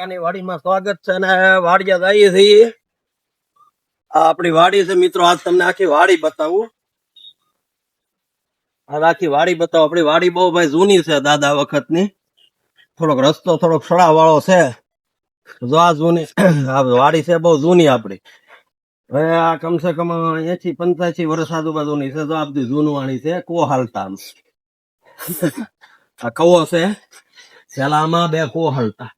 કાકાની વાડીમાં સ્વાગત છે અને વાડિયા જઈએ છીએ. આ આપણી વાડી છે મિત્રો. આજ તમને આખી વાડી બતાવું. આખી વાડી બતાવો. આપણી વાડી બહુ ભાઈ જૂની છે, દાદા વખતની. થોડોક રસ્તો થોડોક સડા વાળો છે. જો આ જૂની વાડી છે, બહુ જૂની આપણી. હવે આ કમસે કમ 80-85 વર્ષ આજુબાજુની છે. જો આ બધી જૂનું વાણી છે. કો હાલતા આમ આ કવો છે. પેલા આમાં બે કો હાલતા.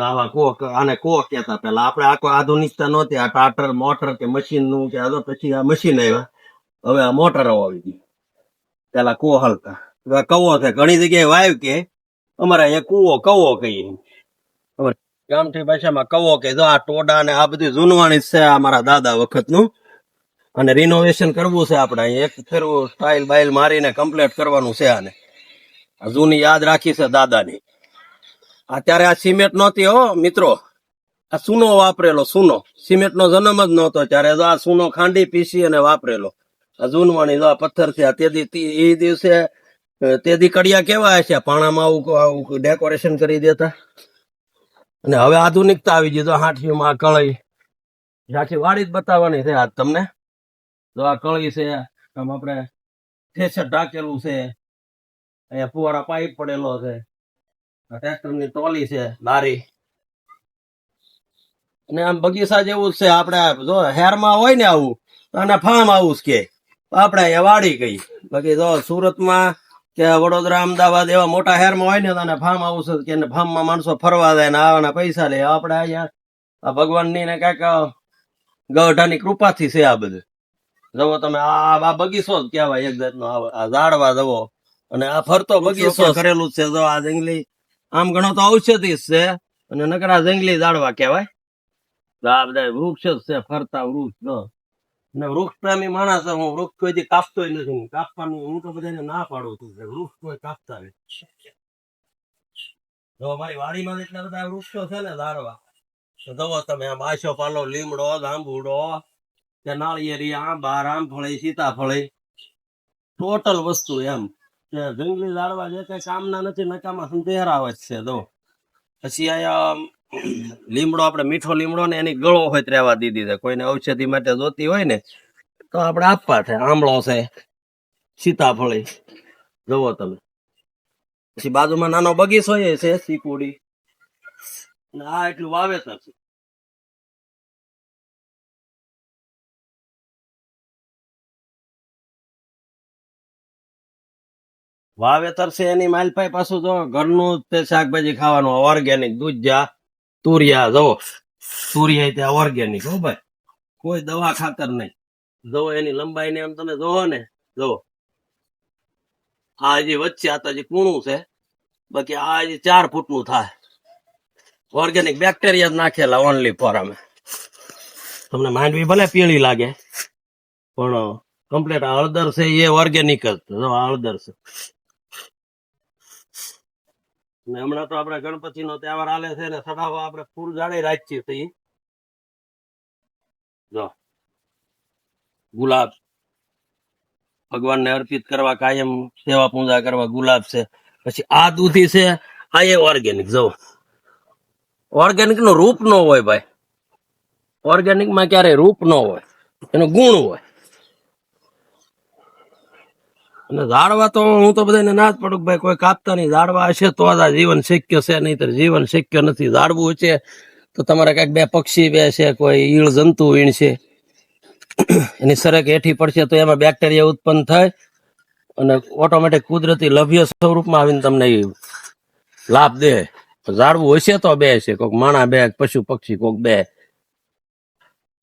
આવા કો, આને કો કહેતા. પેલા આપણે આખો આધુનિકતા નહોતી. આ ટાટર મોટર કે મશીન નું કે પછી આ મશીન આવ્યા. હવે આ મોટરો આવી ગઈ. પેલા કો હાલતા. કવો છે. ઘણી જગ્યાએ વાયુ કે અમારે અહીંયા કવો કહીએ. ગામઠી ભાષામાં કવો કે. જો આ ટોડા ને આ બધી જૂનવાણી છે અમારા દાદા વખતનું. અને રિનોવેશન કરવું છે આપણે. અહીંયા એક ફેરવું સ્ટાઇલ બાઇલ મારીને કમ્પ્લીટ કરવાનું છે. આને આ જૂની યાદ રાખી છે દાદાની. અત્યારે આ સિમેન્ટ નહોતી હો મિત્રો. આ સૂનો વાપરેલો સૂનો. સિમેન્ટ નો જન્મ જ નહોતો ત્યારે. આ સૂનો ખાંડી પીસી અને વાપરેલો. આ જૂનવાણી આ પથ્થર છે. એ દિવસે તેદી કડિયા કેવા હશે, પાણામાં આવું ડેકોરેશન કરી દેતા. અને હવે આધુનિકતા આવી ગઈ. તો હાથીમાં કળી આખી વાડી જ બતાવવાની છે આજ તમને. તો આ કળી છે. આમ આપણે થેસર ઢાકેલું છે. અહીંયા ફુવારા પાઇપ પડેલો છે. ટ્રેક્ટરની ટોલી છે, લારી. અને આમ બગીચા જેવું છે. આપણે જો હેરમાં હોય ને આવું, અને ફાર્મ હાઉસ કે આપણે અહીંયા વાડી કઈ. બાકી જો સુરતમાં કે વડોદરા, અમદાવાદ એવા મોટા શહેરમાં હોય ને તો ફાર્મ હાઉસ કે ફાર્મમાં માણસો ફરવા જાય ને આવાના પૈસા લે. આપણે અહીંયા આ ભગવાનની ને કઈક ગઢાની કૃપાથી છે આ બધું. જવો તમે આ બગીચો જ કહેવાય એક જાતનો. આ ઝાડવા જવો અને આ ફરતો બગીચો કરેલું છે. જો આ જંગલી આમ ઘણો તો ઔષધિ છે અને નકરા જંગલી ઝાડવા કહેવાય. આ બધા વૃક્ષ જ છે, ફરતા વૃક્ષ. અને વૃક્ષ પ્રેમી માણસ હું. વૃક્ષ કોઈ કાપતો નથી. કાપવાનું હું તો બધાને ના પાડું છું. વૃક્ષ કોઈ કાપતા નથી. જો અમારી વાડીમાં એટલા બધા વૃક્ષો છે ને ઝાડવા. જવો તમે આમ આશો પાલો, લીમડો, જાંબુડો કે નાળિયેરી, આંબા, રામફળી, સીતાફળી, ટોટલ વસ્તુ એમ. જંગલી ઝાડવા જે કઈ કામના નથી, નકામા સંતેરાવે છે. તો પછી અહીંયા લીમડો, આપણે મીઠો લીમડો ને એની ગળો હોય રહેવા દીધી છે. કોઈને ઔષધિ માટે જોતી હોય ને તો આપણે આપવા છે. આંબળો છે, સીતાફળી. જુઓ તમે. પછી બાજુમાં નાનો બગીચો છે, સીકુડી. આ એટલું વાવેતર છે. વાવેતર છે એની માલપાઈ પાછું જો ઘરનું તે શાકભાજી ખાવાનું ઓર્ગેનિક. દૂધજા, તુરિયા. જવો તુરિયા ત્યાં ઓર્ગેનિક હો ભાઈ. કોઈ દવા ખાતર નહીં. જો એની લંબાઈ ને એમ તમે જોવો ને. જો આ હજી વચ્ચે આ તો હજી કૂણું છે. બાકી આ હજી 4 ફૂટનું થાય. ઓર્ગેનિક બેક્ટેરિયા નાખેલા ઓનલી ફોર. અમે તમને માંડવી ભલે પીળી લાગે પણ કમ્પ્લીટ હળદર છે એ ઓર્ગેનિક જ. જો હળદર છે. હમણાં તો આપણે ગણપતિ નો તહેવાર આલે છે ને સડાવા આપણે ફૂલ જાળી રાખીએ છીએ. જો ગુલાબ ભગવાનને અર્પિત કરવા, કાયમ સેવા પૂજા કરવા ગુલાબ છે. પછી આ દૂધી છે. આ એ ઓર્ગેનિક. જો ઓર્ગેનિક નો રૂપ નો હોય ભાઈ. ઓર્ગેનિક માં ક્યારેય રૂપ નો હોય, એનો ગુણ હોય. અને ઝાડવા તો હું તો બધાને ના જ પડું ભાઈ, કોઈ કાપતા નહીં. ઝાડવા હશે તો આ જીવન શક્ય છે, નહીં તો જીવન શક્ય નથી. ઝાડવું છે તો તમારે કઈક બે પક્ષી બે છે, કોઈ ઈળ જંતુ વીણશે, એની સરક હેઠી પડશે તો એમાં બેક્ટેરિયા ઉત્પન્ન થાય અને ઓટોમેટિક કુદરતી લભ્ય સ્વરૂપમાં આવીને તમને લાભ દે. ઝાડવું હશે તો બે છે, કોઈક માણા બે, પશુ પક્ષી કોઈક બે.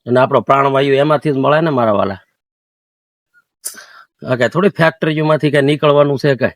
અને આપણો પ્રાણવાયુ એમાંથી જ મળે ને મારા વાલા. કઈ થોડી ફેક્ટરીઓમાંથી કઈ નીકળવાનું છે કઈ.